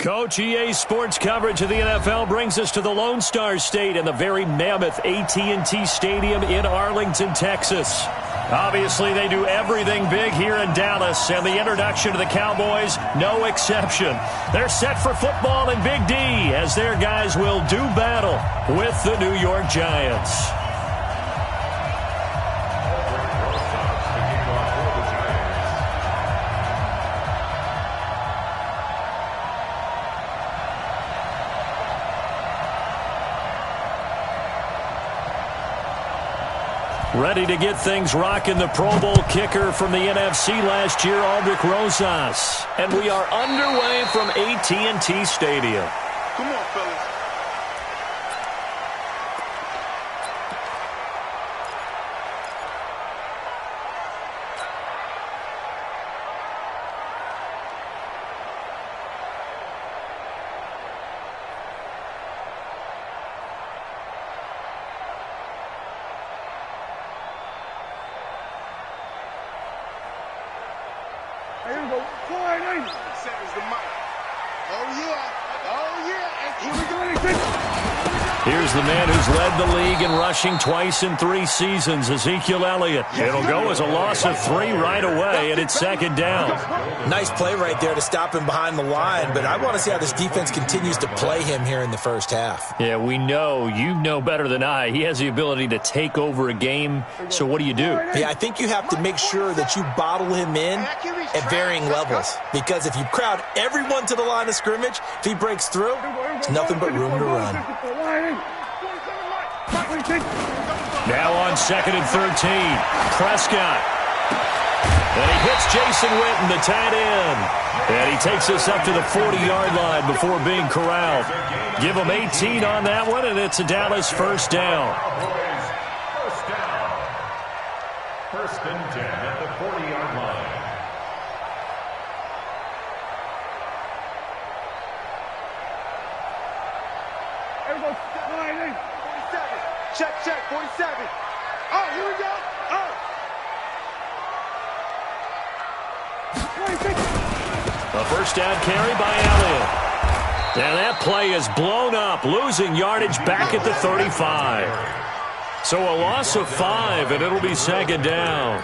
Coach, EA Sports coverage of the NFL brings us to the Lone Star State and the very mammoth AT&T Stadium in Arlington, Texas. Obviously, they do everything big here in Dallas, and the introduction to the Cowboys, no exception. They're set for football in Big D as their guys will do battle with the New York Giants. Ready to get things rocking, the Pro Bowl kicker from the NFC last year, Aldrick Rosas. And we are underway from AT&T Stadium. Come on, fellas. Here's the man who's led the league in rushing twice in 3 seasons, Ezekiel Elliott. It'll go as a loss of 3 right away, and it's second down. Nice play right there to stop him behind the line, but I want to see how this defense continues to play him here in the first half. Yeah, we know. You know better than I. He has the ability to take over a game, so what do you do? Yeah, I think you have to make sure that you bottle him in at varying levels, because if you crowd everyone to the line of scrimmage, if he breaks through, it's nothing but room to run. Now on 2nd and 13, Prescott. And he hits Jason Witten, the tight end. And he takes us up to the 40-yard line before being corralled. Give him 18 on that one, and it's a Dallas first down. First and 10 at the 40-yard line. Check, 47. Oh, here we go. A first down carry by Elliott. And that play is blown up, losing yardage back at the 35. So a loss of 5, and it'll be second down.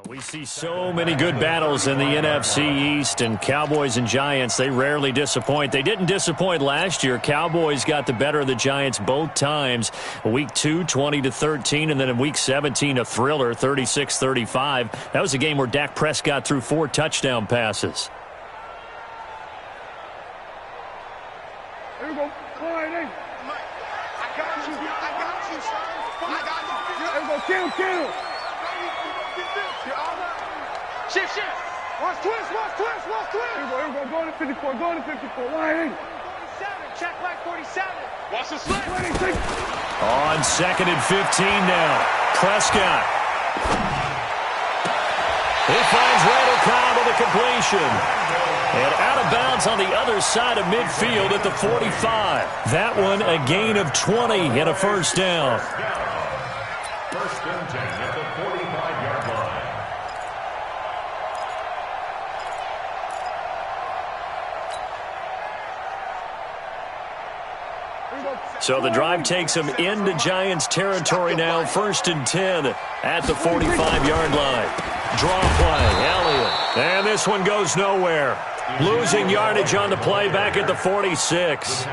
We see so many good battles in the NFC East, and Cowboys and Giants, they rarely disappoint. They didn't disappoint last year. Cowboys got the better of the Giants both times. Week 2, 20-13, and then in Week 17, a thriller, 36-35. That was a game where Dak Prescott threw 4 touchdown passes. Here we go. Kill. Shift. Watch twist. Here we go. Go to 54. Line 47. Check leg 47. Watch the slip. 26. On 2nd and 15 now. Prescott. He finds Randall Cobb with a completion. And out of bounds on the other side of midfield at the 45. That one a gain of 20 and a first down. First and 10 at the 45-yard line. So the drive takes him into Giants territory now. First and 10 at the 45-yard line. Draw play, Elliott. And this one goes nowhere. Losing yardage on the play back at the 46.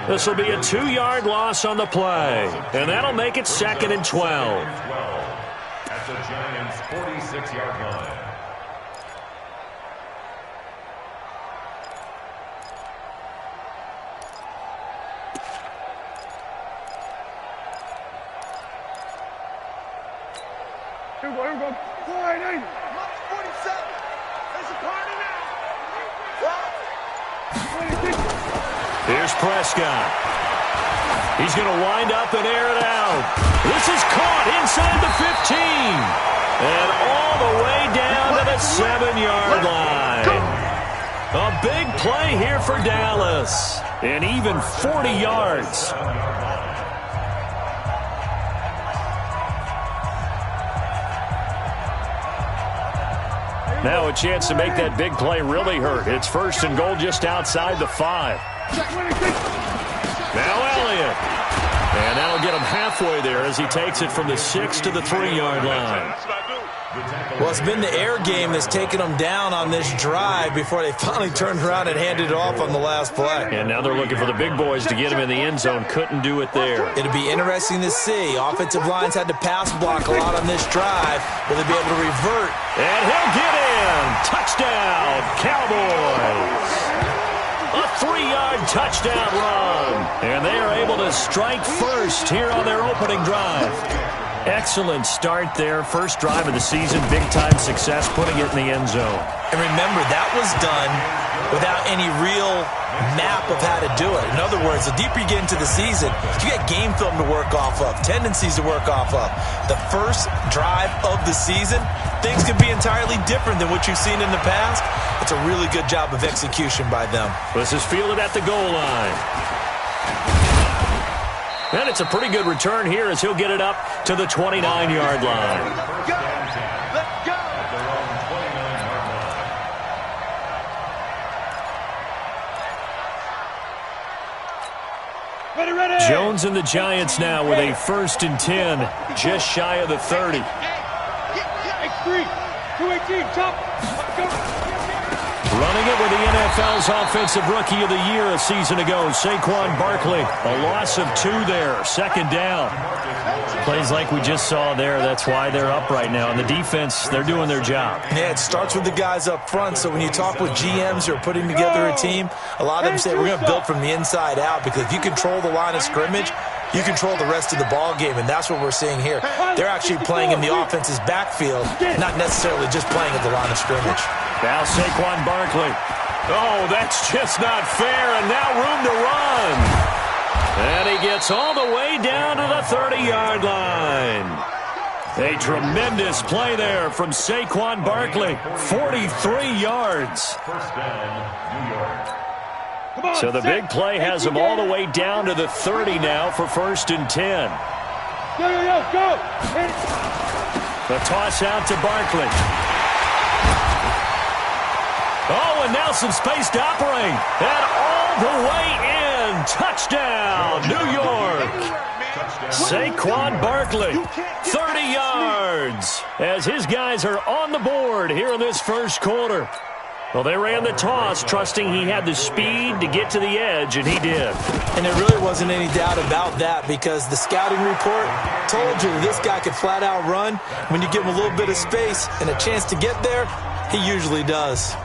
This will be a 2-yard loss on the play. And that'll make it 2nd and 12. At the Giants' 46-yard line. Here we go. Line 8. 47. There's a party now. 26. Here's Prescott. He's going to wind up and air it out. This is caught inside the 15. And all the way down to the 7-yard line. A big play here for Dallas. And even 40 yards. Now a chance to make that big play really hurt. It's 1st and goal just outside the 5. Now Elliott. And that'll get him halfway there as he takes it from the 6 to the 3-yard line. Well, it's been the air game that's taken them down on this drive before they finally turned around and handed it off on the last play. And now they're looking for the big boys to get him in the end zone. Couldn't do it there. It'll be interesting to see. Offensive lines had to pass block a lot on this drive. Will they be able to revert? And he'll get in. Touchdown, Cowboys. A 3-yard touchdown run. And they are able to strike first here on their opening drive. Excellent start there. First drive of the season. Big-time success putting it in the end zone. And remember, that was done without any real map of how to do it. In other words, the deeper you get into the season, you got game film to work off of, tendencies to work off of. The first drive of the season, things could be entirely different than what you've seen in the past. It's a really good job of execution by them. This is fielded at the goal line. And it's a pretty good return here as he'll get it up to the 29-yard line. Let's go. Ready. Jones and the Giants now with a 1st and 10, just shy of the 30. X3, 218, top. Running it with the NFL's Offensive Rookie of the Year a season ago, Saquon Barkley. A loss of 2 there, 2nd down. Plays like we just saw there, that's why they're up right now. And the defense, they're doing their job. Yeah, it starts with the guys up front. So when you talk with GMs who are putting together a team, a lot of them say we're going to build from the inside out, because if you control the line of scrimmage, you control the rest of the ball game, and that's what we're seeing here. They're actually playing in the offense's backfield, not necessarily just playing at the line of scrimmage. Now Saquon Barkley. Oh, that's just not fair, and now room to run. And he gets all the way down to the 30-yard line. A tremendous play there from Saquon Barkley. 43 yards. First down, New York. So the big play has him all the way down to the 30 now for 1st and 10. Go. The toss out to Barkley. Oh, and now some space to operate. And all the way in. Touchdown, New York. Saquon Barkley, 30 yards, as his guys are on the board here in this first quarter. Well, they ran the toss, trusting he had the speed to get to the edge, and he did. And there really wasn't any doubt about that, because the scouting report told you that this guy could flat out run. When you give him a little bit of space and a chance to get there, he usually does.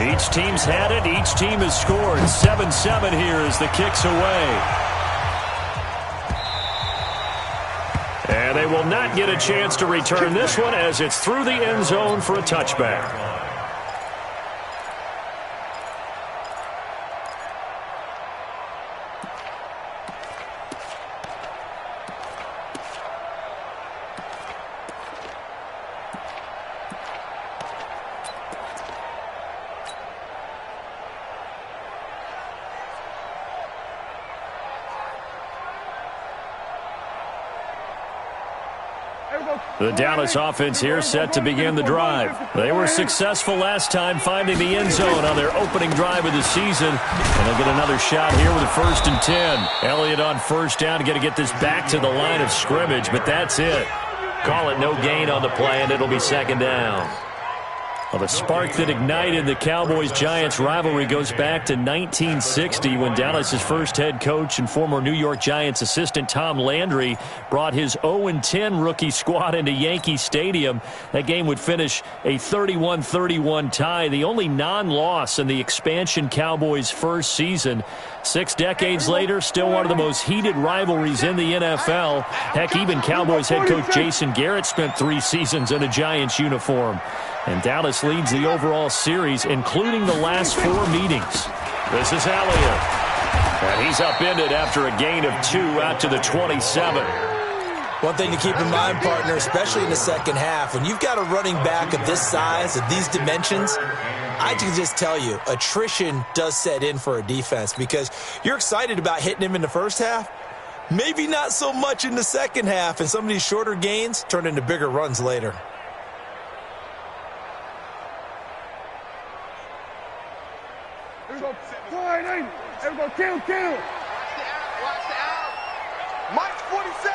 Each team's had it. Each team has scored. 7-7 here as the kick's away. And they will not get a chance to return this one as it's through the end zone for a touchback. The Dallas offense here set to begin the drive. They were successful last time finding the end zone on their opening drive of the season. And they'll get another shot here with a 1st and 10. Elliott on first down, got to get this back to the line of scrimmage, but that's it. Call it no gain on the play, and it'll be 2nd down. Well, the spark that ignited the Cowboys-Giants rivalry goes back to 1960 when Dallas's first head coach and former New York Giants assistant Tom Landry brought his 0-10 rookie squad into Yankee Stadium. That game would finish a 31-31 tie, the only non-loss in the expansion Cowboys' first season. 6 decades later, still one of the most heated rivalries in the NFL. Heck, even Cowboys head coach Jason Garrett spent 3 seasons in a Giants uniform. And Dallas leads the overall series, including the last 4 meetings. This is Elliott. And he's upended after a gain of 2 out to the 27. One thing to keep in mind, partner, especially in the second half, when you've got a running back of this size, of these dimensions, I can just tell you, attrition does set in for a defense because you're excited about hitting him in the first half. Maybe not so much in the second half, and some of these shorter gains turn into bigger runs later. Everybody, kill. Watch the out. Mike's 47.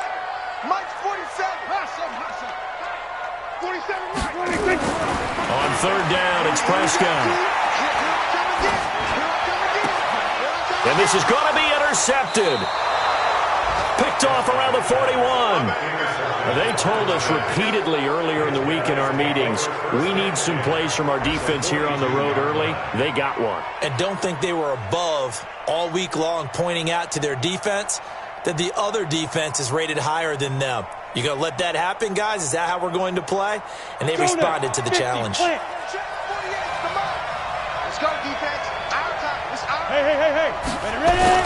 Mike's 47. Hustle. 47, Mike. On 3rd down, it's Prescott. And this is going to be intercepted. Picked off around the 41. They told us repeatedly earlier in the week in our meetings, we need some plays from our defense here on the road early. They got one. And don't think they were above all week long pointing out to their defense that the other defense is rated higher than them. You going to let that happen, guys? Is that how we're going to play? And they responded to the challenge. Let's go, defense. Our time. It's our Hey. Ready?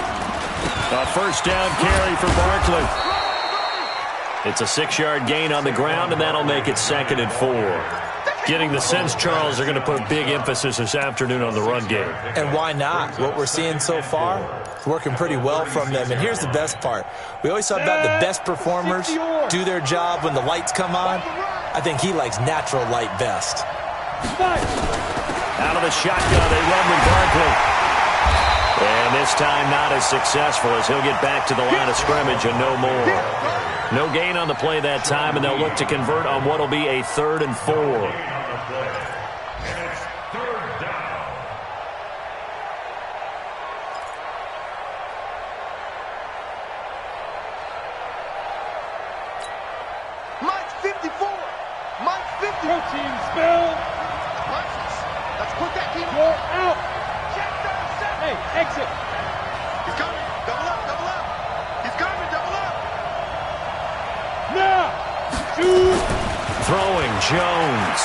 A 1st down carry for Barkley. It's a 6-yard gain on the ground, and that'll make it 2nd and 4. Getting the sense, Charles, they're going to put big emphasis this afternoon on the run game. And why not? What we're seeing so far, it's working pretty well from them. And here's the best part. We always talk about the best performers do their job when the lights come on. I think he likes natural light best. Out of the shotgun, they run with Barkley. And this time not as successful as he'll get back to the line of scrimmage and no more. No gain on the play that time, and they'll look to convert on what will be a 3rd and 4. Mike's 54. Mike's 50. Team spell. Let's put that team out. Check 37. Hey, exit. He's coming. Double up. He's coming. Double up. Now. Shoot. Throwing Jones.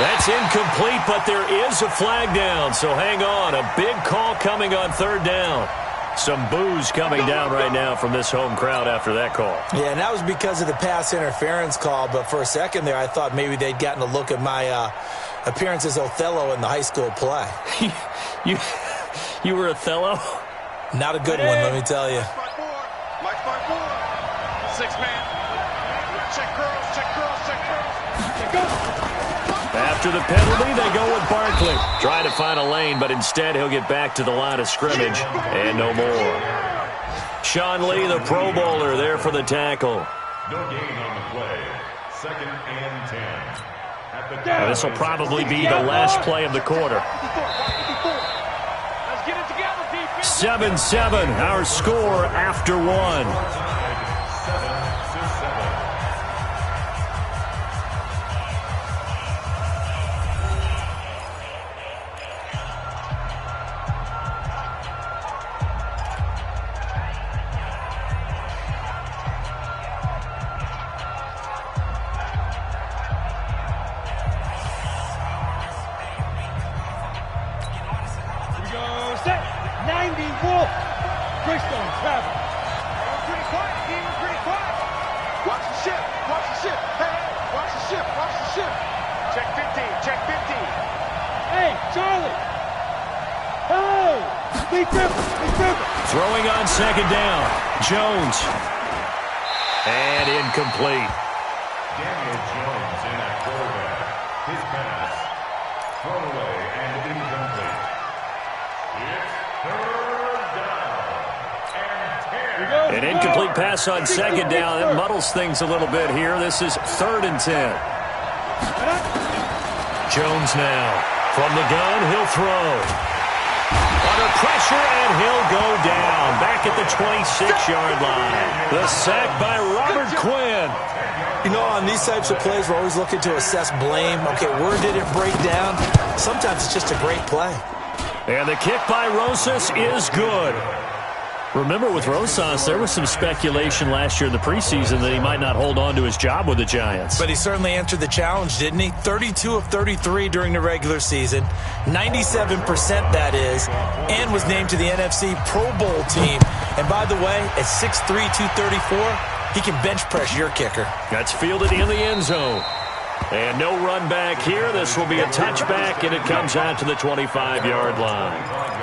That's incomplete, but there is a flag down, so hang on. A big call coming on 3rd down. Some boos coming down right now from this home crowd after that call. Yeah, and that was because of the pass interference call, but for a second there I thought maybe they'd gotten a look at my appearance as Othello in the high school play. You were Othello? Not a good one, let me tell you. Mike's 5-4. 6-man. Check girls. Go. After the penalty, they go with Barkley. Try to find a lane, but instead he'll get back to the line of scrimmage and no more. Sean Lee, the Pro Bowler, there for the tackle. No gain on the play. 2nd and 10. This will probably be the last play of the quarter. 7-7, our score after 1. Charlie. Hey, be careful, be careful. Throwing on second down. Jones. And incomplete. Daniel Jones in at quarterback. His pass. Thrown away and incomplete. It's third down. And 10. An incomplete pass on second down. That muddles things a little bit here. This is 3rd and 10. Jones now. From the gun, he'll throw. Under pressure, and he'll go down. Back at the 26-yard line. The sack by Robert Quinn. You know, on these types of plays, we're always looking to assess blame. Okay, where did it break down? Sometimes it's just a great play. And the kick by Rosas is good. Remember, with Rosas, there was some speculation last year in the preseason that he might not hold on to his job with the Giants. But he certainly answered the challenge, didn't he? 32 of 33 during the regular season, 97% that is, and was named to the NFC Pro Bowl team. And by the way, at 6'3", 234, he can bench press your kicker. That's fielded in the end zone. And no run back here. This will be a touchback, and it comes out to the 25-yard line.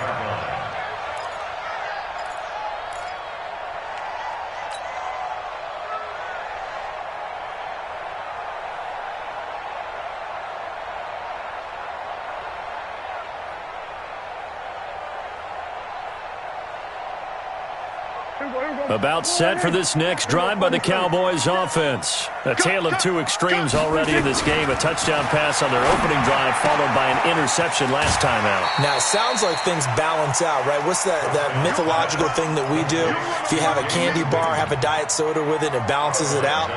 About set for this next drive by the Cowboys offense. A tale of two extremes already in this game. A touchdown pass on their opening drive followed by an interception last time out. Now, it sounds like things balance out, right? What's that mythological thing that we do? If you have a candy bar, have a diet soda with it, it balances it out.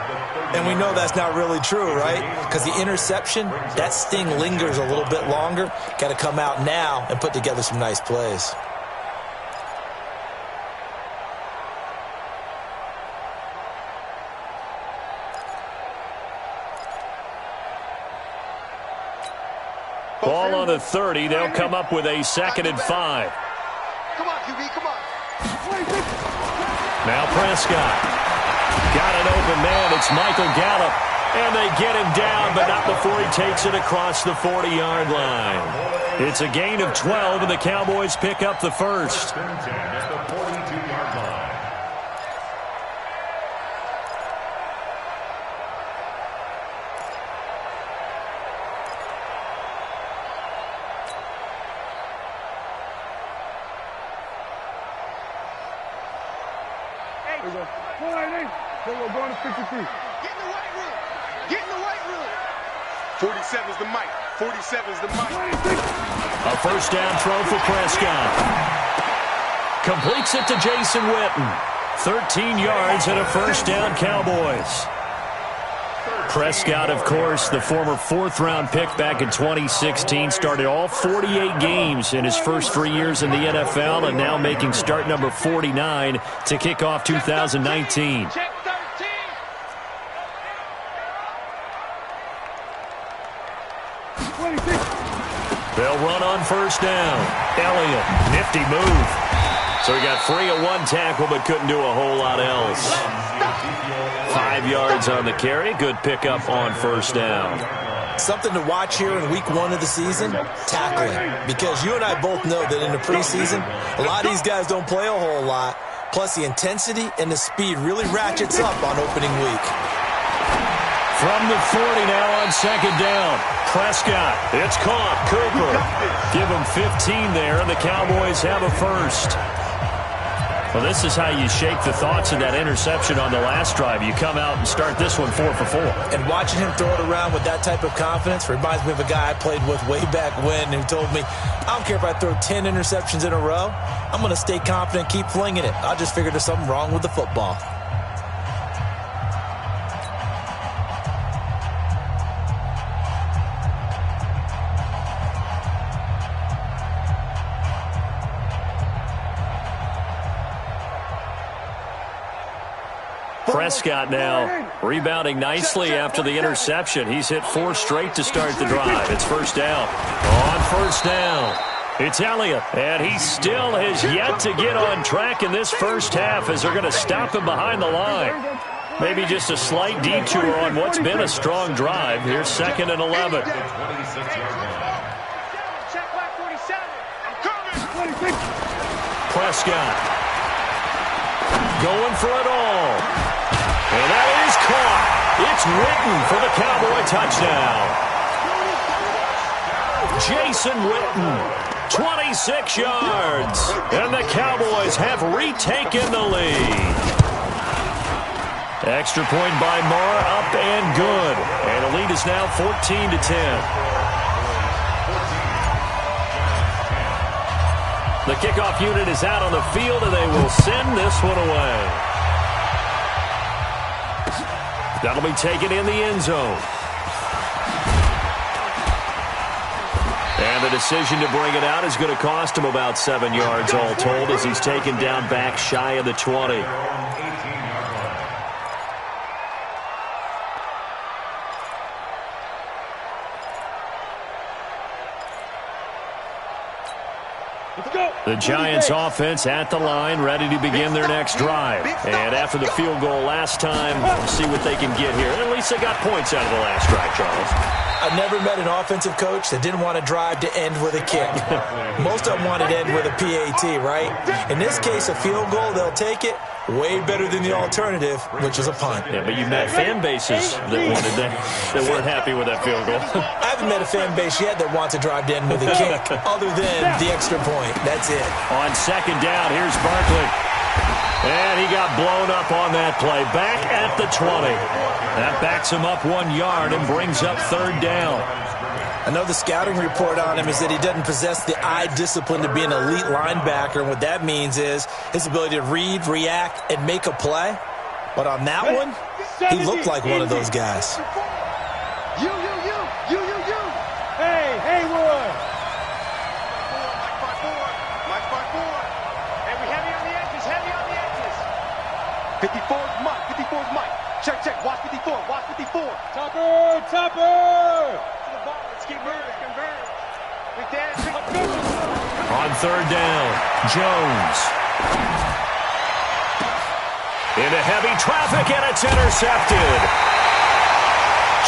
And we know that's not really true, right? Because the interception, that sting lingers a little bit longer. Got to come out now and put together some nice plays. Ball on the 30. They'll come up with a 2nd and 5. Come on, QB, come on. Now Prescott. Got an open man. It's Michael Gallup. And they get him down, but not before he takes it across the 40-yard line. It's a gain of 12, and the Cowboys pick up the first. We're going to 53. Get in the weight room. Get in the weight room. 47's the mic. 47's the mic. A first down throw for Prescott. Completes it to Jason Witten. 13 yards and a first down, Cowboys. Prescott, of course, the former 4th-round pick back in 2016, started all 48 games in his first 3 years in the NFL, and now making start number 49 to kick off 2019. Check 13. They'll run on first down. Elliott, nifty move. So he got free of one tackle but couldn't do a whole lot else. 5 yards on the carry. Good pickup on first down. Something to watch here in week 1 of the season, tackling. Because you and I both know that in the preseason, a lot of these guys don't play a whole lot. Plus the intensity and the speed really ratchets up on opening week. From the 40 now on second down. Prescott, it's caught. Cooper, give him 15 there, and the Cowboys have a first. Well, this is how you shake the thoughts of that interception on the last drive. You come out and start this one 4 for 4. And watching him throw it around with that type of confidence reminds me of a guy I played with way back when who told me, I don't care if I throw 10 interceptions in a row. I'm going to stay confident, keep flinging it. I just figured there's something wrong with the football. Prescott now rebounding nicely after the interception. He's hit 4 straight to start the drive. It's first down. On first down, it's Elliott. And he still has yet to get on track in this first half as they're going to stop him behind the line. Maybe just a slight detour on what's been a strong drive. Here's 2nd and 11. Prescott going for it all. And that is caught. It's Witten for the Cowboy touchdown. Jason Witten, 26 yards. And the Cowboys have retaken the lead. Extra point by Marr, up and good. And the lead is now 14-10. The kickoff unit is out on the field, and they will send this one away. That'll be taken in the end zone. And the decision to bring it out is going to cost him about 7 yards all told, as he's taken down back shy of the 20. The Giants offense at the line, ready to begin their next drive. And after the field goal last time, we'll see what they can get here. At least they got points out of the last drive, Charles. I've never met an offensive coach that didn't want to drive to end with a kick. Most of them wanted to end with a PAT, right? In this case, a field goal, they'll take it. Way better than the alternative, which is a punt. Yeah, but you met fan bases that weren't happy with that field goal. I haven't met a fan base yet that wants to drive to end with a kick, other than the extra point. That's it. On second down, here's Barkley. And he got blown up on that play. Back at the 20. That backs him up 1 yard and brings up third down. I know the scouting report on him is that he doesn't possess the eye discipline to be an elite linebacker, and what that means is his ability to read, react, and make a play. But on that one, he looked like one of those guys. You. Hey, Haywood. Mike 5-4. Hey, we heavy on the edges. 54's Mike. Check. Watch 54. Topper. Let's keep moving. Convert. On third down, Jones. Into heavy traffic, and it's intercepted.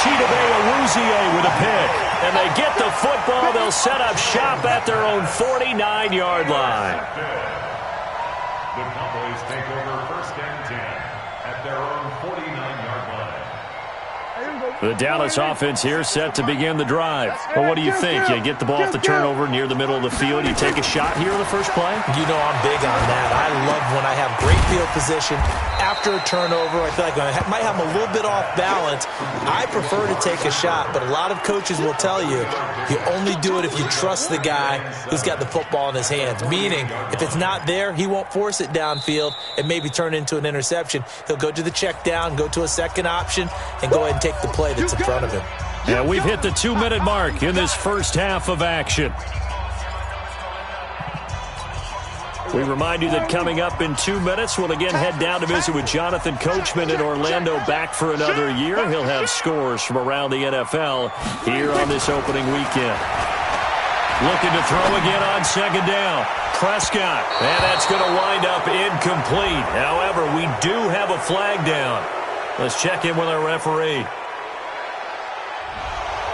Chidobe Awuzie with a pick. And they get the football. They'll set up shop at their own 49-yard line. The Cowboys take over first and 10 at their own 49-yard line. The Dallas offense here set to begin the drive. Well, what do you think? You get the ball off the turnover near the middle of the field. You take a shot here on the first play? You know I'm big on that. I love when I have great field position. After a turnover, I feel like I might have them a little bit off balance. I prefer to take a shot, but a lot of coaches will tell you, you only do it if you trust the guy who's got the football in his hands. Meaning, if it's not there, he won't force it downfield and maybe turn it into an interception. He'll go to the check down, go to a second option, and go ahead and take the play that's in front of him. Yeah, we've hit the 2-minute mark in this first half of action. We remind you that coming up in 2 minutes, we'll again head down to visit with Jonathan Coachman in Orlando, back for another year. He'll have scores from around the NFL here on this opening weekend. Looking to throw again on second down. Prescott, and that's going to wind up incomplete. However, we do have a flag down. Let's check in with our referee.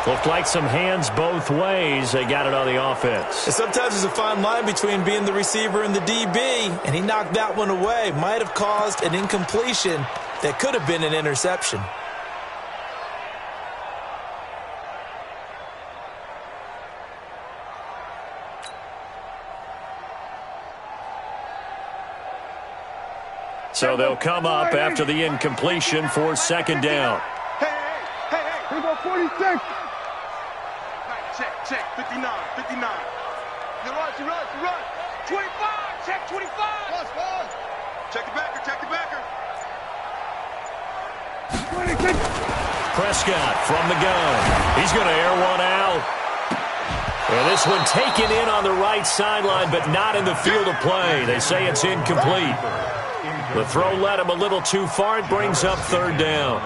Looked like some hands both ways. They got it on the offense. And sometimes there's a fine line between being the receiver and the DB, and he knocked that one away. Might have caused an incompletion that could have been an interception. So they'll come up after the incompletion for second down. Hey. Here we go, 46. Check. 59. You run. 25. Check 25. Pause. Check the backer. 26. Prescott from the gun. He's going to air one out. And this one taken in on the right sideline, but not in the field of play. They say it's incomplete. The throw led him a little too far. It brings up third down.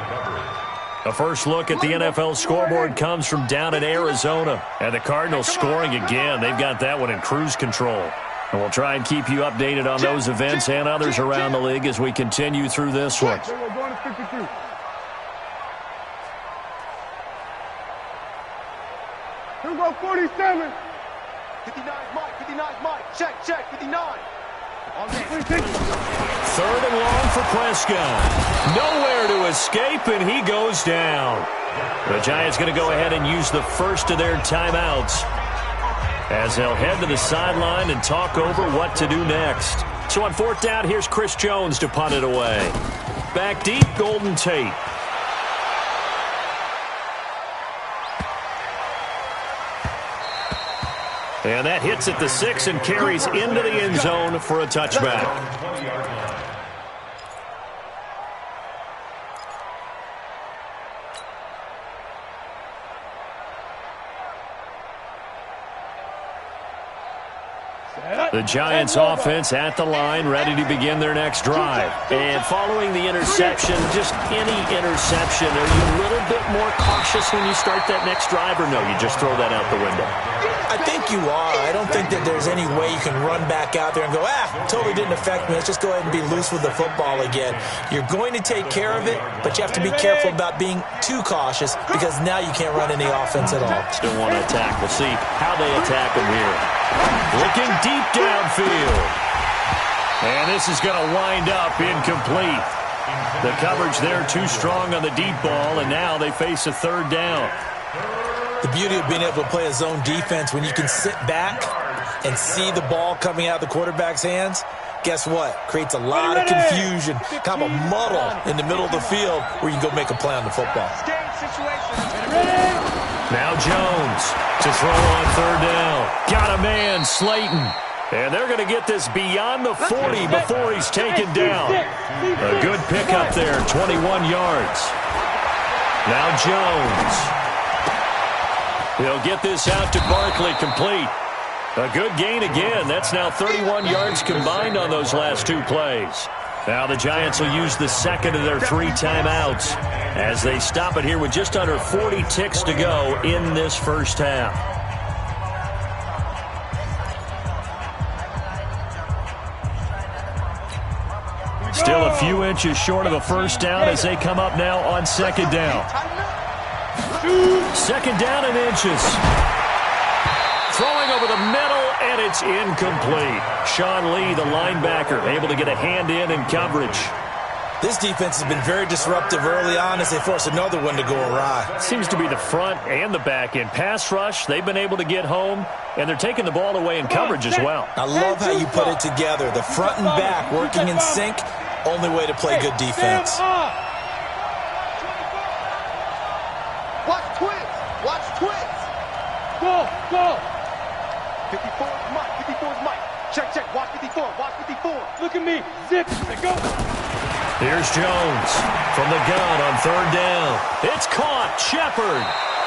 The first look at the NFL scoreboard comes from down in Arizona. And the Cardinals scoring again. They've got that one in cruise control. And we'll try and keep you updated on those events and others around the league as we continue through this one. Here we go, 47. 59's Mike. 59's Mike. Check. 59. Third and long for Prescott. Nowhere to escape, and he goes down. The Giants going to go ahead and use the first of their timeouts as they'll head to the sideline and talk over what to do next. So on fourth down, here's Chris Jones to punt it away. Back deep, Golden Tate. And that hits at the 6 and carries into the end zone for a touchback. The Giants offense at the line, ready to begin their next drive. And following the interception, just any interception, are you a little bit more cautious when you start that next drive, or no, you just throw that out the window? I think you are. I don't think that there's any way you can run back out there and go, totally didn't affect me. Let's just go ahead and be loose with the football again. You're going to take care of it, but you have to be careful about being too cautious because now you can't run any offense at all. Still want to attack. We'll see how they attack them here. Looking deep downfield. And this is going to wind up incomplete. The coverage there too strong on the deep ball, and now they face a third down. The beauty of being able to play a zone defense when you can sit back and see the ball coming out of the quarterback's hands, guess what? Creates a lot of confusion, kind of a muddle in the middle of the field where you can go make a play on the football. Now Jones to throw on third down. Got a man, Slayton. And they're going to get this beyond the 40 before he's taken down. A good pickup there, 21 yards. Now Jones. He'll get this out to Barkley, complete. A good gain again. That's now 31 yards combined on those last two plays. Now the Giants will use the second of their 3 timeouts as they stop it here with just under 40 ticks to go in this first half. Still a few inches short of a first down as they come up now on second down. Second down and inches. Throwing over the middle, and it's incomplete. Sean Lee, the linebacker, able to get a hand in coverage. This defense has been very disruptive early on as they force another one to go awry. Seems to be the front and the back end. Pass rush, they've been able to get home, and they're taking the ball away in coverage as well. I love how you put it together. The front and back working in sync, only way to play good defense. Watch twins. Go. 54's Mike. Check. Watch 54. Look at me. Zip. Go. Here's Jones from the gun on third down. It's caught. Shepard.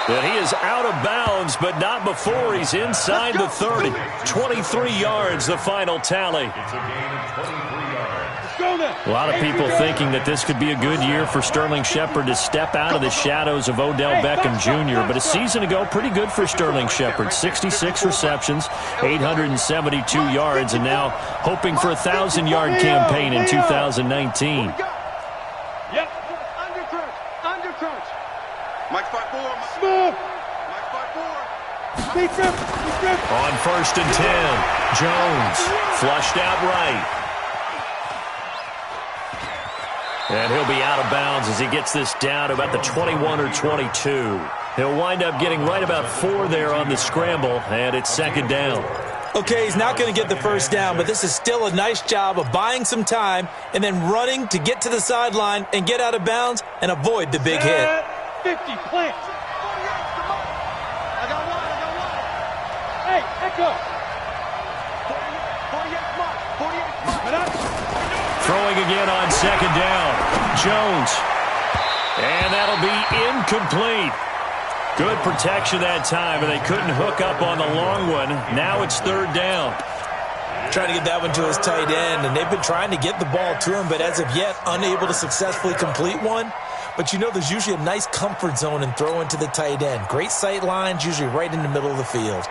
And he is out of bounds, but not before he's inside the 30. 23 yards, the final tally. It's a gain of 23 yards. A lot of people thinking that this could be a good year for Sterling Shepard to step out of the shadows of Odell Beckham Jr. But a season ago, pretty good for Sterling Shepard. 66 receptions, 872 yards, and now hoping for a 1,000-yard campaign in 2019. Yep. Under crunch. Mike 5-4. Smooth. Mike 5-4. On first and 10, Jones flushed out right. And he'll be out of bounds as he gets this down to about the 21 or 22. He'll wind up getting right about 4 there on the scramble, and it's second down. Okay, he's not going to get the first down, but this is still a nice job of buying some time and then running to get to the sideline and get out of bounds and avoid the big hit. 50, plant. I got one. Hey, echo. 48's Mike. Throwing again on second down. Jones. And that'll be incomplete. Good protection that time, and they couldn't hook up on the long one. Now it's third down. Trying to get that one to his tight end, and they've been trying to get the ball to him, but as of yet, unable to successfully complete one. But you know there's usually a nice comfort zone in throwing to the tight end. Great sight lines, usually right in the middle of the field.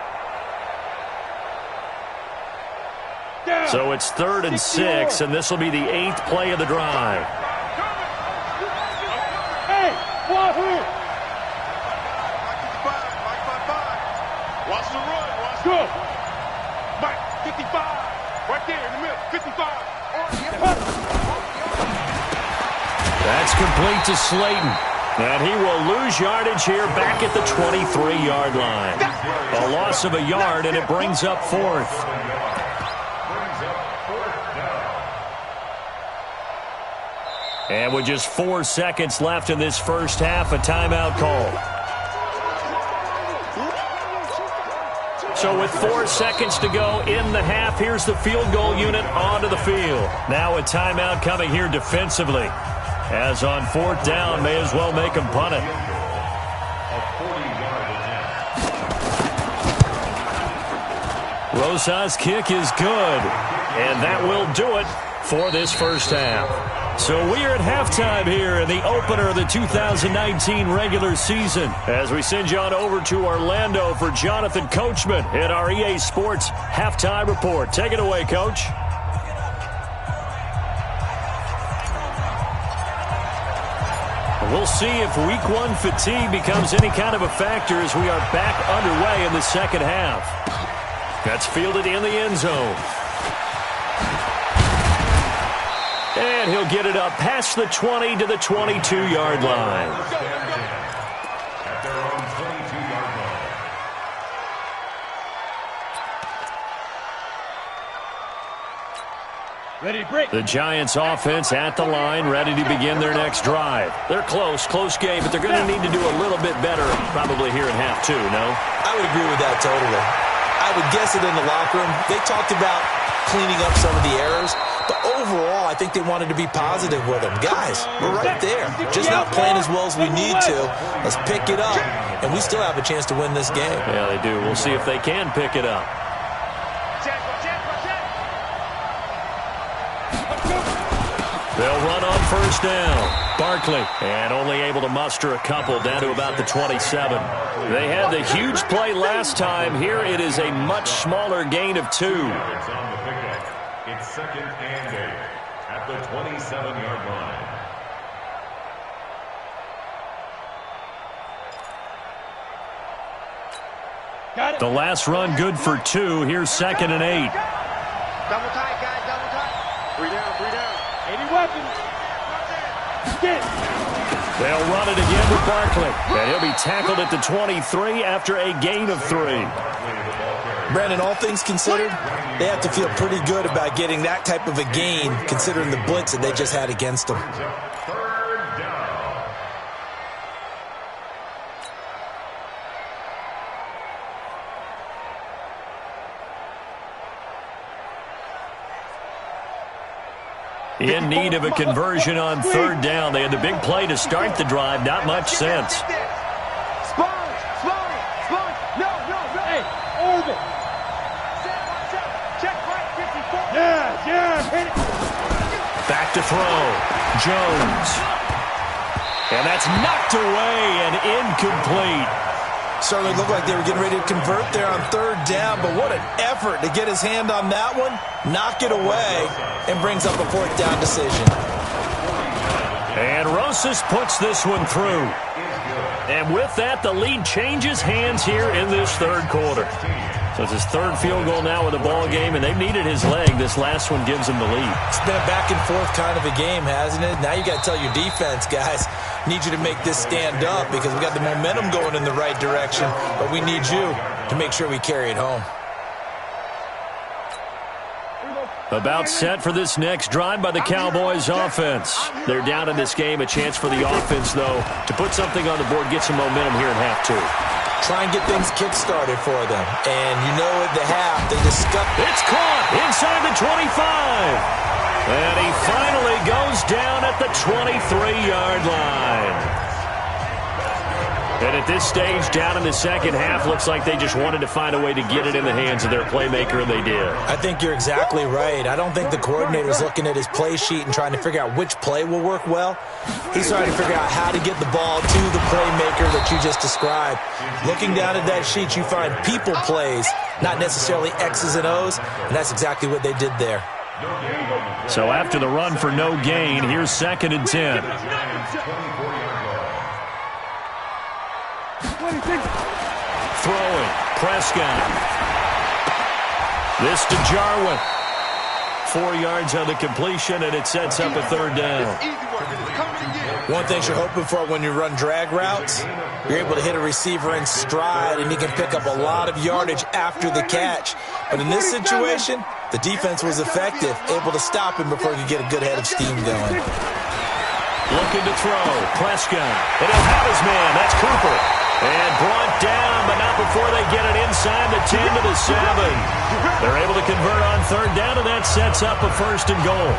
So it's 3rd and 6, and this will be the 8th play of the drive. Hey, Wahoo! Mike 55. Watch the run. Go. complete to Slayton. And he will lose yardage here back at the 23-yard line. A loss of a yard, and it brings up fourth. And with just 4 seconds left in this first half, a timeout call. So with 4 seconds to go in the half, here's the field goal unit onto the field. Now a timeout coming here defensively. As on fourth down, may as well make him punt it. Rosa's kick is good, and that will do it for this first half. So we are at halftime here in the opener of the 2019 regular season as we send you on over to Orlando for Jonathan Coachman in our EA Sports Halftime Report. Take it away, Coach. We'll see if week one fatigue becomes any kind of a factor as we are back underway in the second half. That's fielded in the end zone. And he'll get it up past the 20 to the 22-yard line. At their own 22-yard line. Ready, break. The Giants offense at the line, ready to begin their next drive. They're close game, but they're going to need to do a little bit better probably here in half two, no? I would agree with that totally. I would guess it in the locker room. They talked about cleaning up some of the errors, but overall, I think they wanted to be positive with them. Guys, we're right there. Just not playing as well as we need to. Let's pick it up, and we still have a chance to win this game. Yeah, they do. We'll see if they can pick it up. They'll run on first down. Barkley, and only able to muster a couple down to about the 27. They had the huge play last time. Here it is a much smaller gain of 2. It's on the pickup. It's second and 8 at the 27-yard line. Got it. The last run good for 2. Here's second and 8. Double tight, guys, double tight. 3 down, 3 down. 80 weapons. Get. They'll run it again with Barkley. And he'll be tackled at the 23 after a gain of 3. Brandon, all things considered, they have to feel pretty good about getting that type of a gain considering the blitz that they just had against them. Third down. In need of a conversion on third down. They had the big play to start the drive. Not much sense. Sponge. No. Hey, orbit. Check right, 54. Yeah, hit it. Back to throw. Jones. And that's knocked away and incomplete. Certainly looked like they were getting ready to convert there on third down, but what an effort to get his hand on that one, knock it away, and brings up a fourth down decision. And Rosas puts this one through. And with that, the lead changes hands here in this third quarter. So it's his third field goal now with the ball game, and they've needed his leg. This last one gives him the lead. It's been a back-and-forth kind of a game, hasn't it? Now you got to tell your defense, guys, need you to make this stand up because we got the momentum going in the right direction, but we need you to make sure we carry it home. About set for this next drive by the Cowboys offense. They're down in this game. A chance for the offense, though, to put something on the board, get some momentum here in half two. Try and get things kick-started for them. And you know at the half, they discussed. It's caught inside the 25. And he finally goes down at the 23-yard line. And at this stage, down in the second half, looks like they just wanted to find a way to get it in the hands of their playmaker, and they did. I think you're exactly right. I don't think the coordinator's looking at his play sheet and trying to figure out which play will work well. He's trying to figure out how to get the ball to the playmaker that you just described. Looking down at that sheet, you find people plays, not necessarily X's and O's, and that's exactly what they did there. So after the run for no gain, here's second and 10. Throwing, Prescott. This to Jarwin. 4 yards on the completion, and it sets up a third down. Easy work. Come One thing you're hoping for when you run drag routes, you're able to hit a receiver in stride, and he can pick up a lot of yardage after the catch. But in this situation, the defense was effective, able to stop him before he could get a good head of steam going. Looking to throw. Prescott. And he'll have his man. That's Cooper. And brought down, but not before they get it inside the 10 to the 7. They're able to convert on third down, and that sets up a 1st and goal.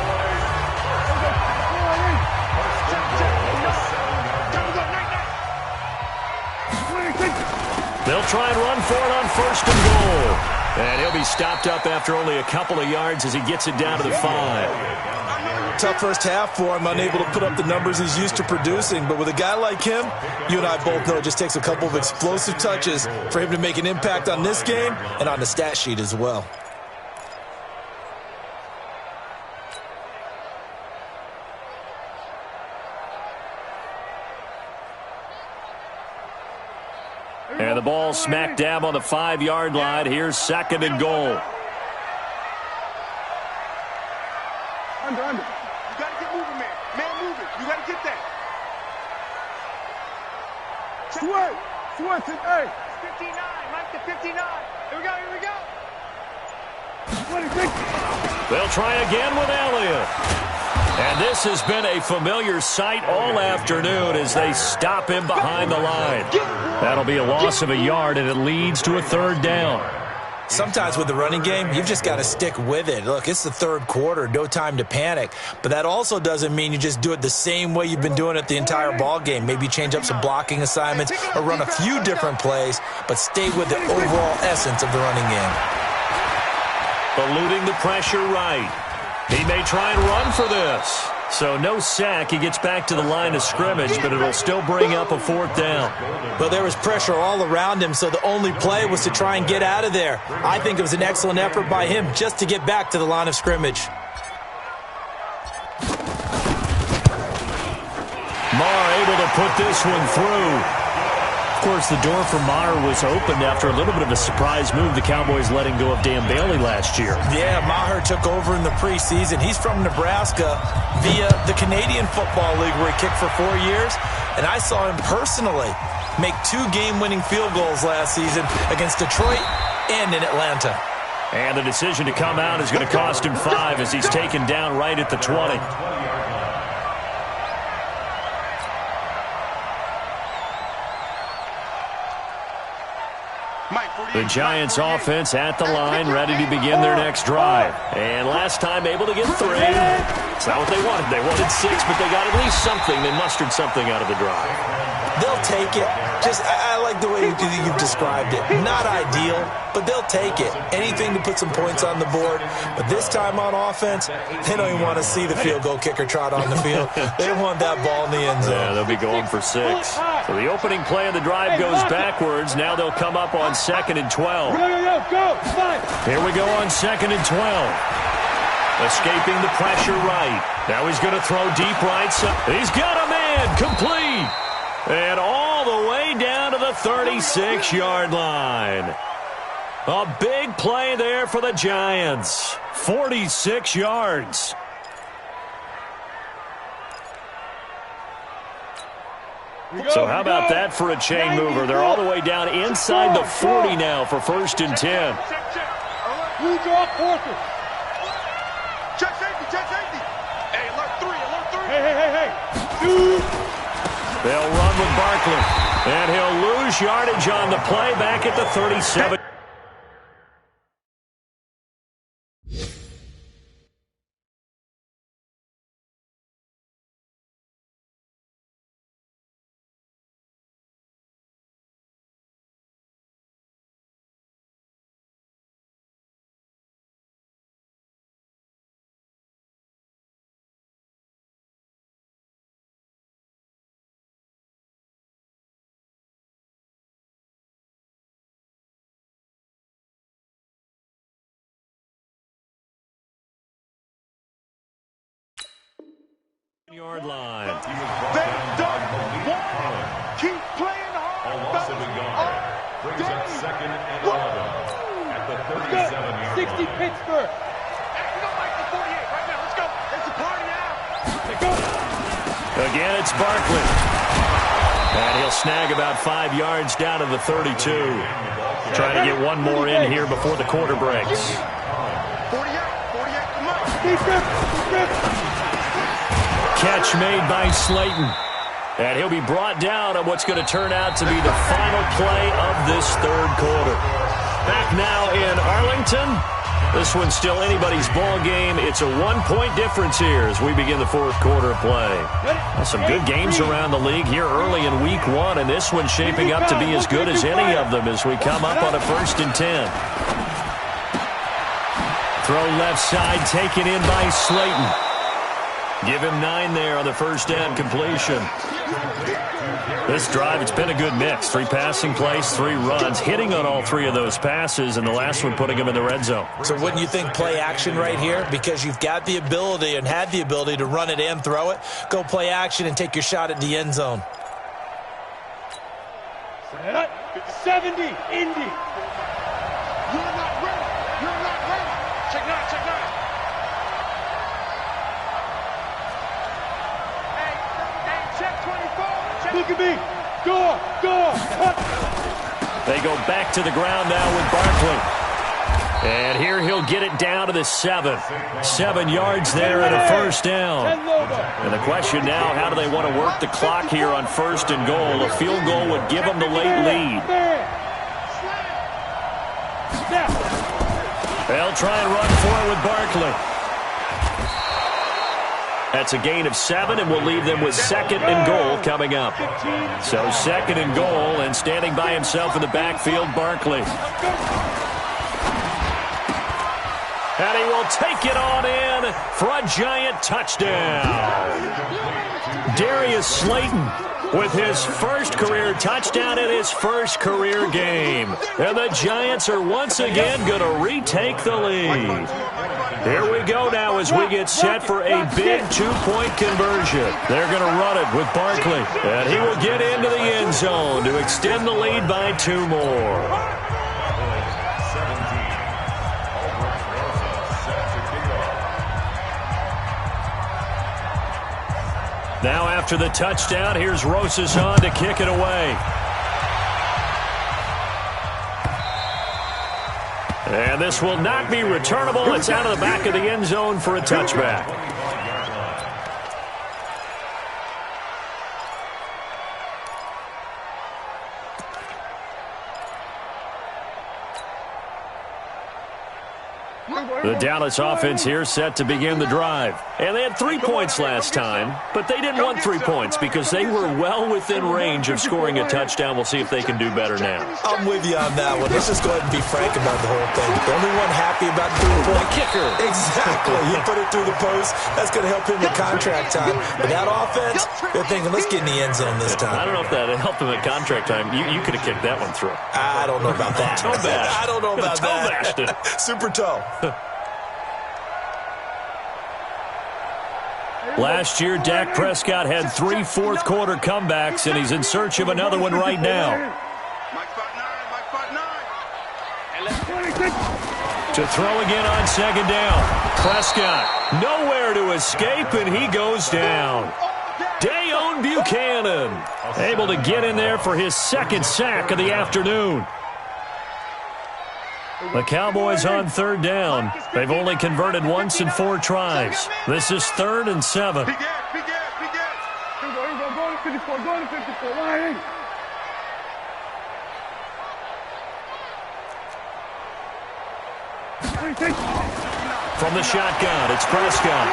They'll try and run for it on 1st and goal. And he'll be stopped up after only a couple of yards as he gets it down to the 5. Tough first half for him, unable to put up the numbers he's used to producing. But with a guy like him, you and I both know it just takes a couple of explosive touches for him to make an impact on this game and on the stat sheet as well. And the ball smack dab on the 5-yard line. Here's 2nd and goal. Under. You got to get moving, man. Man moving. You got to get that. Switch it, hey. 59. Mike to 59. Here we go. 26. They'll try again with Elliott. And this has been a familiar sight all afternoon as they stop him behind the line. That'll be a loss of a yard, and it leads to a 3rd down. Sometimes with the running game, you've just got to stick with it. Look, it's the 3rd quarter, no time to panic. But that also doesn't mean you just do it the same way you've been doing it the entire ball game. Maybe change up some blocking assignments or run a few different plays, but stay with the overall essence of the running game. Eluding the pressure right. He may try and run for this. So no sack. He gets back to the line of scrimmage, but it'll still bring up a 4th down. But there was pressure all around him, so the only play was to try and get out of there. I think it was an excellent effort by him just to get back to the line of scrimmage. Maher able to put this one through. Of course, the door for Maher was opened after a little bit of a surprise move. The Cowboys letting go of Dan Bailey last year. Yeah, Maher took over in the preseason. He's from Nebraska via the Canadian Football League where he kicked for 4 years. And I saw him personally make 2 game-winning field goals last season against Detroit and in Atlanta. And the decision to come out is going to cost him 5 as he's taken down right at the 20. The Giants offense at the line, ready to begin their next drive. And last time able to get 3. It's not what they wanted. They wanted 6, but they got at least something. They mustered something out of the drive. They'll take it. I like the way you've described it. Not ideal, but they'll take it. Anything to put some points on the board. But this time on offense, they don't even want to see the field goal kicker trot on the field. They want that ball in the end zone. Yeah, they'll be going for 6. So the opening play of the drive goes backwards. Now they'll come up on 2nd and 12. Go. Here we go on 2nd and 12. Escaping the pressure right. Now he's going to throw deep right side. He's got a man complete. And all the way down to the 36-yard line. A big play there for the Giants. 46 yards. So how about that for a chain mover? They're all the way down inside the 40 now for 1st and 10. Blue draw quarter. Check safety. Hey, alert 3. Hey. They'll run with Barkley. And he'll lose yardage on the play back at the 37. Yard line. They don't want. Keep playing hard. A loss of a yard. Brings up 2nd and 11 at the 37-yard 60 line. Pittsburgh. Hey, we don't like the 48 right now. Let's go. It's a party now. Let's go. Again, it's Barkley. And he'll snag about 5 yards down to the 32. Trying to get one more in here before the quarter breaks. 48, come on. Catch made by Slayton. And he'll be brought down on what's going to turn out to be the final play of this third quarter. Back now in Arlington. This one's still anybody's ball game. It's a 1-point difference here as we begin the fourth quarter of play. Well, some good games around the league here early in week 1, and this one's shaping up to be as good as any of them as we come up on a 1st and 10. Throw left side taken in by Slayton. Give him 9 there on the first down completion. This drive, it's been a good mix. 3 passing plays, 3 runs, hitting on all 3 of those passes, and the last one putting him in the red zone. So wouldn't you think play action right here? Because you've got the ability and had the ability to run it and throw it. Go play action and take your shot at the end zone. 70, Indy. You're not ready. Check 9. Hey, check 24. Look at me. Go. They go back to the ground now with Barkley. And here he'll get it down to the 7. 7 yards there and a first down. And the question now, how do they want to work the clock here on 1st and goal? A field goal would give them the late lead. They'll try and run for it with Barkley. That's a gain of 7, and we'll leave them with 2nd and goal coming up. So 2nd and goal, and standing by himself in the backfield, Barkley. And he will take it on in for a giant touchdown. Darius Slayton with his first career touchdown in his first career game. And the Giants are once again going to retake the lead. Here we go now as we get set for a big 2-point conversion. They're going to run it with Barkley. And he will get into the end zone to extend the lead by 2 more. Now after the touchdown, here's Rosas on to kick it away. And this will not be returnable. It's out of the back of the end zone for a touchback. The Dallas offense here set to begin the drive. And they had 3 points last time, but they didn't want 3 points because they were well within range of scoring a touchdown. We'll see if they can do better now. I'm with you on that one. Let's just go ahead and be frank about the whole thing. The only one happy about the 3-point kicker. Exactly. He put it through the post. That's going to help him with contract time. But that offense, they're thinking, let's get in the end zone this time. I don't know if that helped him at contract time. You could have kicked that one through. I don't know about that. Toe bash. I don't know about toe that. Bashed it. Super toe. Last year, Dak Prescott had 3 fourth-quarter comebacks, and he's in search of another one right now. To throw again on 2nd down. Prescott nowhere to escape, and he goes down. Dayon Buchanan able to get in there for his 2nd sack of the afternoon. The Cowboys on 3rd down. They've only converted once in 4 tries. This is 3rd and 7. Go to 54, line in. From the shotgun, it's Prescott.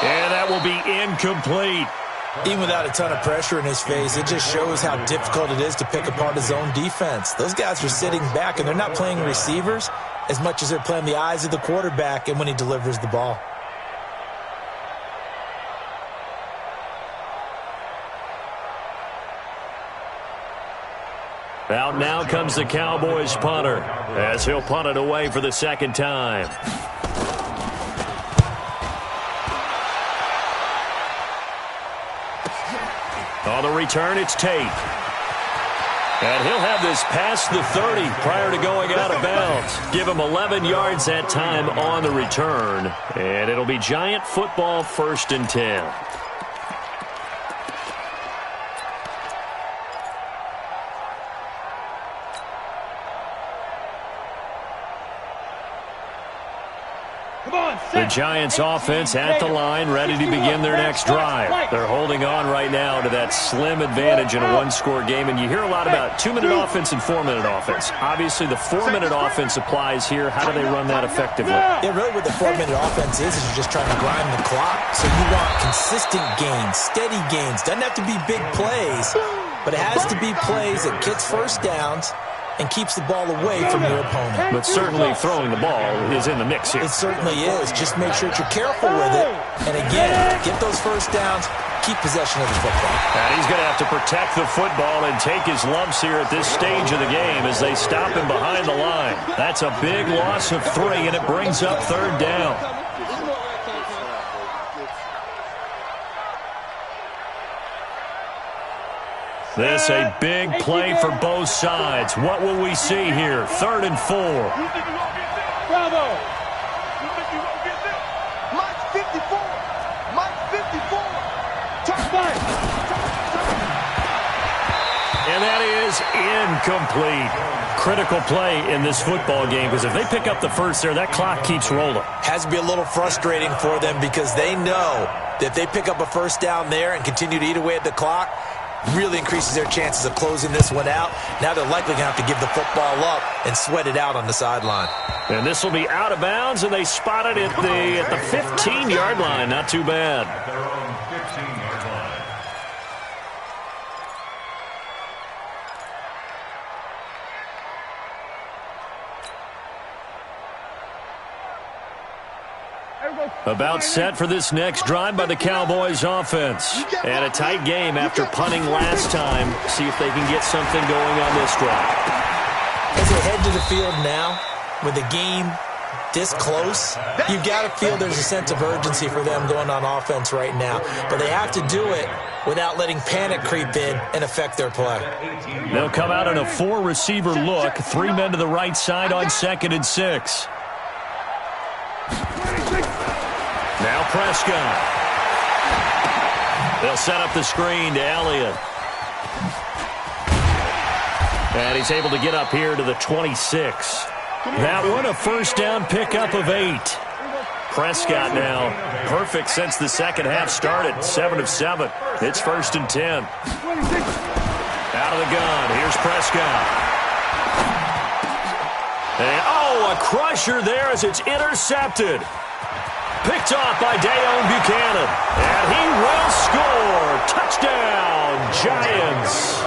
And that will be incomplete. Even without a ton of pressure in his face, it just shows how difficult it is to pick apart his own defense. Those guys are sitting back, and they're not playing receivers as much as they're playing the eyes of the quarterback and when he delivers the ball. Out now comes the Cowboys punter as he'll punt it away for the 2nd time. On the return, it's Tate. And he'll have this past the 30 prior to going out of bounds. Give him 11 yards that time on the return. And it'll be Giant football, 1st and 10. The Giants offense at the line, ready to begin their next drive. They're holding on right now to that slim advantage in a one-score game. And you hear a lot about 2-minute offense and 4-minute offense. Obviously, the 4-minute offense applies here. How do they run that effectively? Yeah, really what the 4-minute offense is you're just trying to grind the clock. So you want consistent gains, steady gains. Doesn't have to be big plays, but it has to be plays that gets first downs and keeps the ball away from your opponent. But certainly throwing the ball is in the mix here. It certainly is. Just make sure that you're careful with it. And again, get those first downs, keep possession of the football. And he's going to have to protect the football and take his lumps here at this stage of the game as they stop him behind the line. That's a big loss of 3, and it brings up 3rd down. This a big play for both sides. What will we see here? 3rd and 4. Bravo! Mike 54! Mike 54! Touchdown! And that is incomplete. Critical play in this football game because if they pick up the first there, that clock keeps rolling. Has to be a little frustrating for them because they know that if they pick up a first down there and continue to eat away at the clock, really increases their chances of closing this one out. Now they're likely going to have to give the football up and sweat it out on the sideline. And this will be out of bounds, and they spot it at the 15-yard line. Not too bad. At their own 15-yard line. About set for this next drive by the Cowboys offense. And a tight game after punting last time. See if they can get something going on this drive. As they head to the field now, with the game this close, you've got to feel there's a sense of urgency for them going on offense right now. But they have to do it without letting panic creep in and affect their play. They'll come out in a 4-receiver look. 3 men to the right side on 2nd and 6. Now Prescott. They'll set up the screen to Elliott. And he's able to get up here to the 26. That one a first down pickup of 8. Prescott now perfect since the second half started. 7 of 7. It's 1st and 10. Out of the gun. Here's Prescott. And a crusher there as it's intercepted. Picked off by Dayon Buchanan. And he will score. Touchdown, Giants.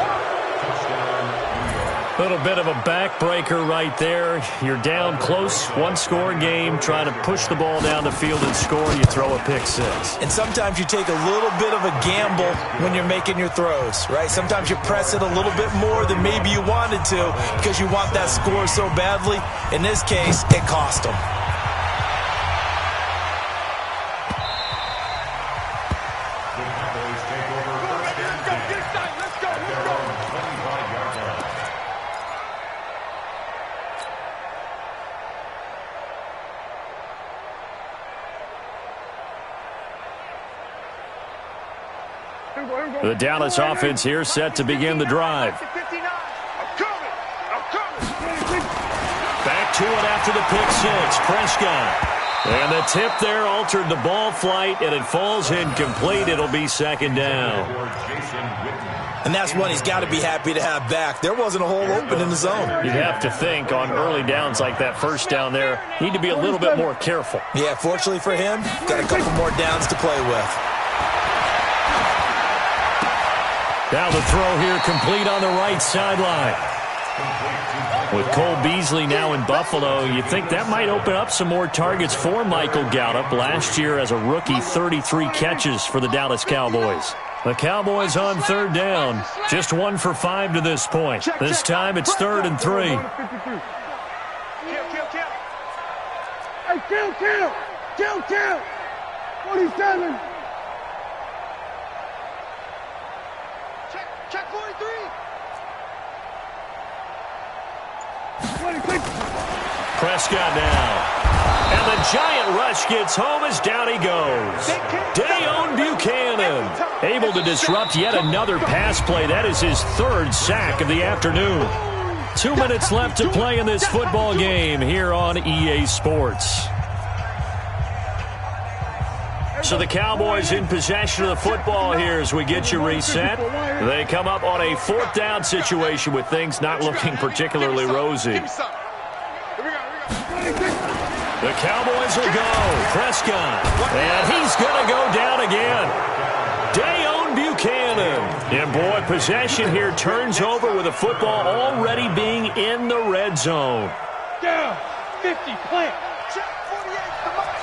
A little bit of a backbreaker right there. You're down close, 1-score game, trying to push the ball down the field and score, and you throw a pick 6. And sometimes you take a little bit of a gamble when you're making your throws, right? Sometimes you press it a little bit more than maybe you wanted to because you want that score so badly. In this case, it cost them. The Dallas offense here set to begin the drive. Back to it after the pick 6. Prescott. And the tip there altered the ball flight, and it falls incomplete. It'll be 2nd down. And that's one he's got to be happy to have back. There wasn't a hole open in the zone. You'd have to think on early downs like that first down there, need to be a little bit more careful. Yeah, fortunately for him, got a couple more downs to play with. Now the throw here complete on the right sideline. With Cole Beasley now in Buffalo, you'd think that might open up some more targets for Michael Gallup. Last year as a rookie, 33 catches for the Dallas Cowboys. The Cowboys on 3rd down. Just 1 for 5 to this point. This time it's 3rd and 3. Hey, kill! 47! Check 43! Prescott now. And the giant rush gets home as down he goes. Dayon Buchanan able to disrupt yet another pass play. That is his third sack of the afternoon. 2 minutes left to play in this football game here on EA Sports. So the Cowboys in possession of the football here as we get you reset. They come up on a fourth down situation with things not looking particularly rosy. The Cowboys will go. Prescott. And he's going to go down again. Dayon Buchanan. And boy, possession here turns over with the football already being in the red zone. Down. 50. Plant. Check 48. The mark.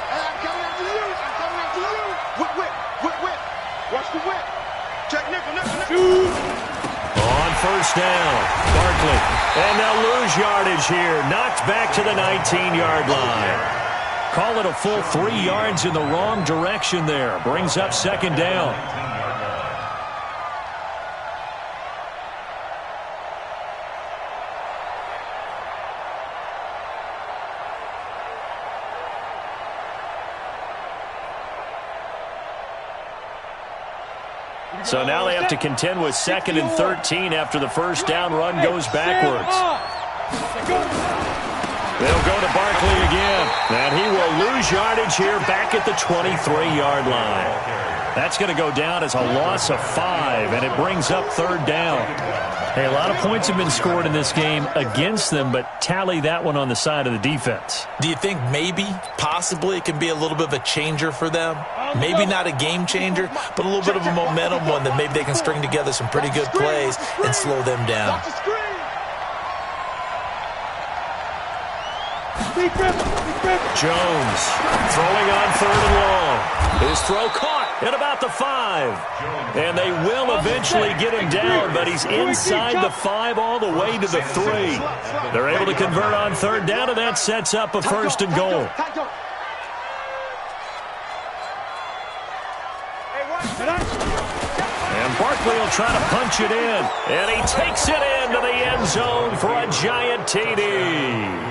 And I'm coming after you. I'm coming after you. Whip. Watch the whip. Check nickel. On first down, Barkley. And they'll lose yardage here. Knocked back to the 19-yard line. Call it a full 3 yards in the wrong direction there. Brings up second down. So now they have to contend with 2nd and 13 after the first down run goes backwards. They'll go to Barkley again. And he will lose yardage here back at the 23-yard line. That's going to go down as a loss of 5, and it brings up third down. Hey, a lot of points have been scored in this game against them, but tally that one on the side of the defense. Do you think maybe, possibly, it can be a little bit of a changer for them? Maybe not a game changer, but a little bit of a momentum one that maybe they can string together some pretty good plays and slow them down. Jones throwing on 3rd and long. His throw caught at about the 5. And they will eventually get him down, but he's inside the 5 all the way to the 3. They're able to convert on 3rd down, and that sets up a 1st and goal. And Barkley will try to punch it in. And he takes it into the end zone for a giant TD.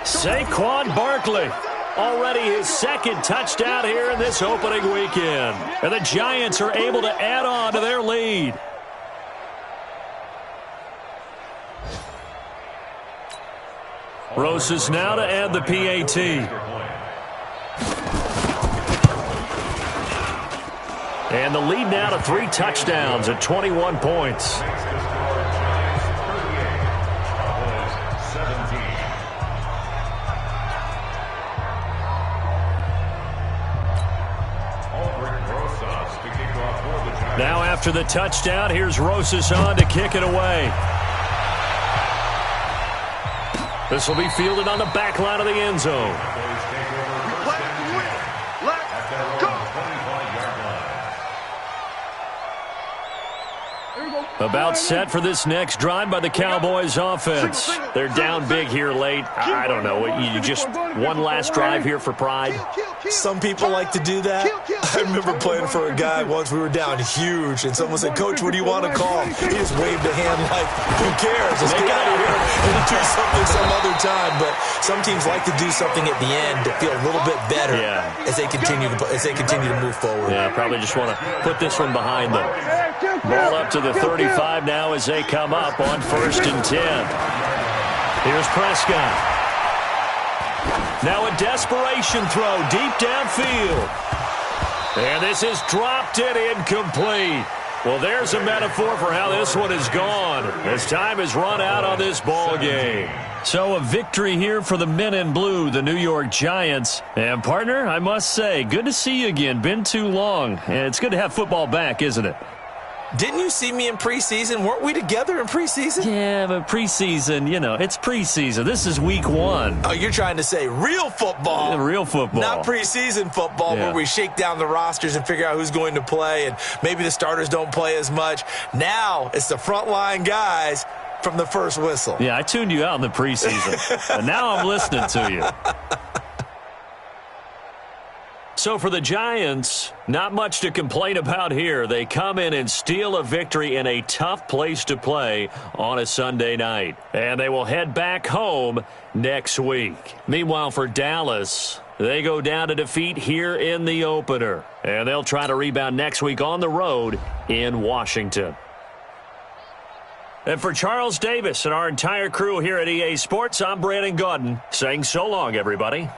Saquon Barkley, already his 2nd touchdown here in this opening weekend. And the Giants are able to add on to their lead. Roses now to add the PAT. And the lead now to 3 touchdowns at 21 points. Now after the touchdown, here's Rosas on to kick it away. This will be fielded on the back line of the end zone. About set for this next drive by the Cowboys offense. They're down big here late. I don't know. You just one last drive here for pride. Some people like to do that. I remember playing for a guy once. We were down huge, and someone said, "Coach, what do you want to call?" He just waved a hand like, "Who cares? Let's get out of here and do something some other time." But some teams like to do something at the end to feel a little bit better as they continue to move forward. Yeah, probably just want to put this one behind them. Ball up to the 35 now as they come up on 1st and 10. Here's Prescott. Now a desperation throw deep downfield. And this is dropped and incomplete. Well, there's a metaphor for how this one is gone as time has run out on this ball game. So a victory here for the men in blue, the New York Giants. And, partner, I must say, good to see you again. Been too long. And it's good to have football back, isn't it? Didn't you see me in preseason? Weren't we together in preseason? Yeah, but preseason, it's preseason. This is week 1. Oh, you're trying to say real football. Real football. Not preseason football where we shake down the rosters and figure out who's going to play, and maybe the starters don't play as much. Now it's the frontline guys from the first whistle. Yeah, I tuned you out in the preseason, and now I'm listening to you. So for the Giants, not much to complain about here. They come in and steal a victory in a tough place to play on a Sunday night. And they will head back home next week. Meanwhile, for Dallas, they go down to defeat here in the opener. And they'll try to rebound next week on the road in Washington. And for Charles Davis and our entire crew here at EA Sports, I'm Brandon Gaudin saying so long, everybody.